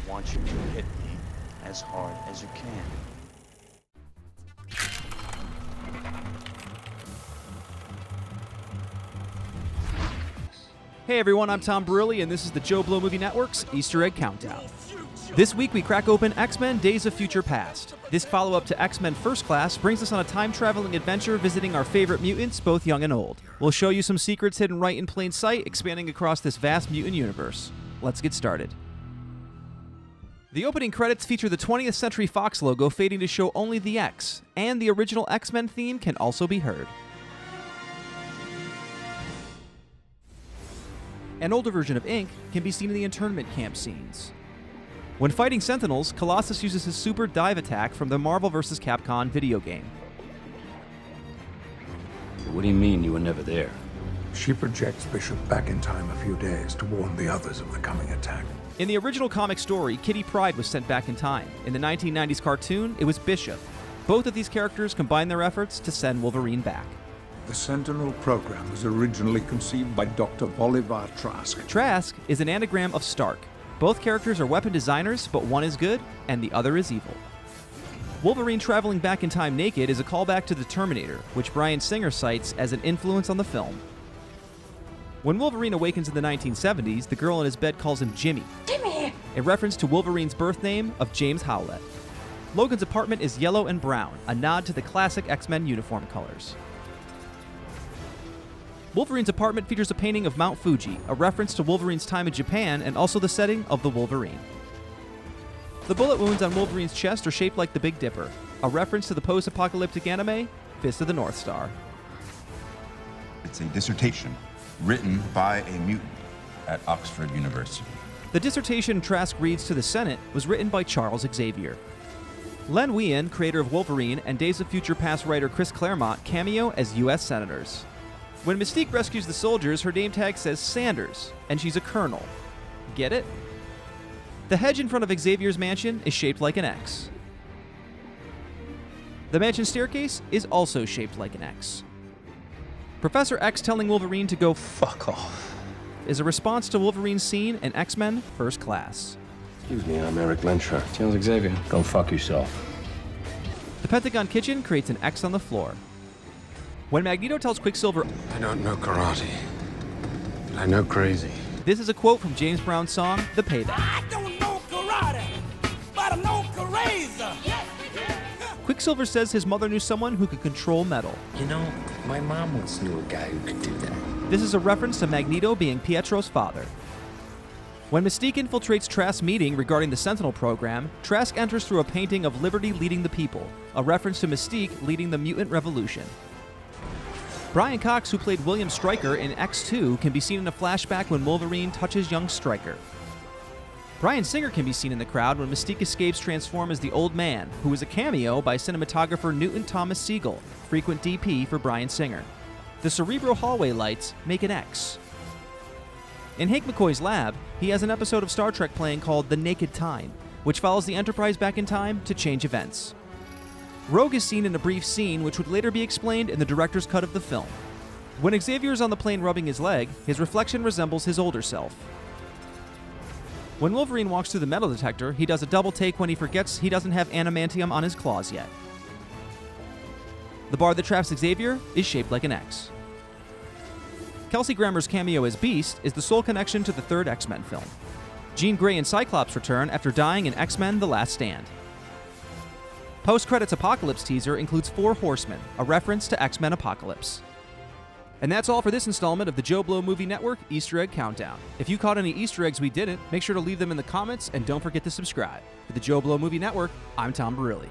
want you to hit me as hard as you can. Hey everyone, I'm Tom Barilli, and this is the JoBlo Movie Network's Easter Egg Countdown. This week we crack open X-Men Days of Future Past. This follow-up to X-Men First Class brings us on a time-traveling adventure visiting our favorite mutants, both young and old. We'll show you some secrets hidden right in plain sight, expanding across this vast mutant universe. Let's get started. The opening credits feature the 20th Century Fox logo fading to show only the X, and the original X-Men theme can also be heard. An older version of Ink can be seen in the internment camp scenes. When fighting Sentinels, Colossus uses his super dive attack from the Marvel vs. Capcom video game. What do you mean you were never there? She projects Bishop back in time a few days to warn the others of the coming attack. In the original comic story, Kitty Pryde was sent back in time. In the 1990s cartoon, it was Bishop. Both of these characters combine their efforts to send Wolverine back. The Sentinel program was originally conceived by Dr. Bolivar Trask. Trask is an anagram of Stark. Both characters are weapon designers, but one is good and the other is evil. Wolverine traveling back in time naked is a callback to the Terminator, which Bryan Singer cites as an influence on the film. When Wolverine awakens in the 1970s, the girl in his bed calls him Jimmy, a reference to Wolverine's birth name of James Howlett. Logan's apartment is yellow and brown, a nod to the classic X-Men uniform colors. Wolverine's apartment features a painting of Mount Fuji, a reference to Wolverine's time in Japan and also the setting of the Wolverine. The bullet wounds on Wolverine's chest are shaped like the Big Dipper, a reference to the post-apocalyptic anime, Fist of the North Star. It's a dissertation written by a mutant at Oxford University. The dissertation Trask reads to the Senate was written by Charles Xavier. Len Wein, creator of Wolverine, and Days of Future Past writer Chris Claremont cameo as U.S. senators. When Mystique rescues the soldiers, her name tag says Sanders, and she's a colonel. Get it? The hedge in front of Xavier's mansion is shaped like an X. The mansion staircase is also shaped like an X. Professor X telling Wolverine to go fuck off is a response to Wolverine's scene in X-Men First Class. Excuse me, I'm Eric Lensher. Charles Xavier. Go fuck yourself. The Pentagon kitchen creates an X on the floor. When Magneto tells Quicksilver, I don't know karate, but I know crazy. This is a quote from James Brown's song, The Payback. I don't know karate, but I know crazy. Quicksilver says his mother knew someone who could control metal. You know, my mom once knew a guy who could do that. This is a reference to Magneto being Pietro's father. When Mystique infiltrates Trask's meeting regarding the Sentinel program, Trask enters through a painting of Liberty leading the people, a reference to Mystique leading the mutant revolution. Brian Cox, who played William Stryker in X2, can be seen in a flashback when Wolverine touches young Stryker. Bryan Singer can be seen in the crowd when Mystique escapes transform as the Old Man, who is a cameo by cinematographer Newton Thomas Siegel, frequent DP for Bryan Singer. The Cerebro hallway lights make an X. In Hank McCoy's lab, he has an episode of Star Trek playing called The Naked Time, which follows the Enterprise back in time to change events. Rogue is seen in a brief scene which would later be explained in the director's cut of the film. When Xavier is on the plane rubbing his leg, his reflection resembles his older self. When Wolverine walks through the metal detector, he does a double take when he forgets he doesn't have adamantium on his claws yet. The bar that traps Xavier is shaped like an X. Kelsey Grammer's cameo as Beast is the sole connection to the third X-Men film. Jean Grey and Cyclops return after dying in X-Men The Last Stand. Post-credits Apocalypse teaser includes 4 Horsemen, a reference to X-Men Apocalypse. And that's all for this installment of the JoBlo Movie Network Easter Egg Countdown. If you caught any Easter eggs we didn't, make sure to leave them in the comments and don't forget to subscribe. For the JoBlo Movie Network, I'm Tom Barilli.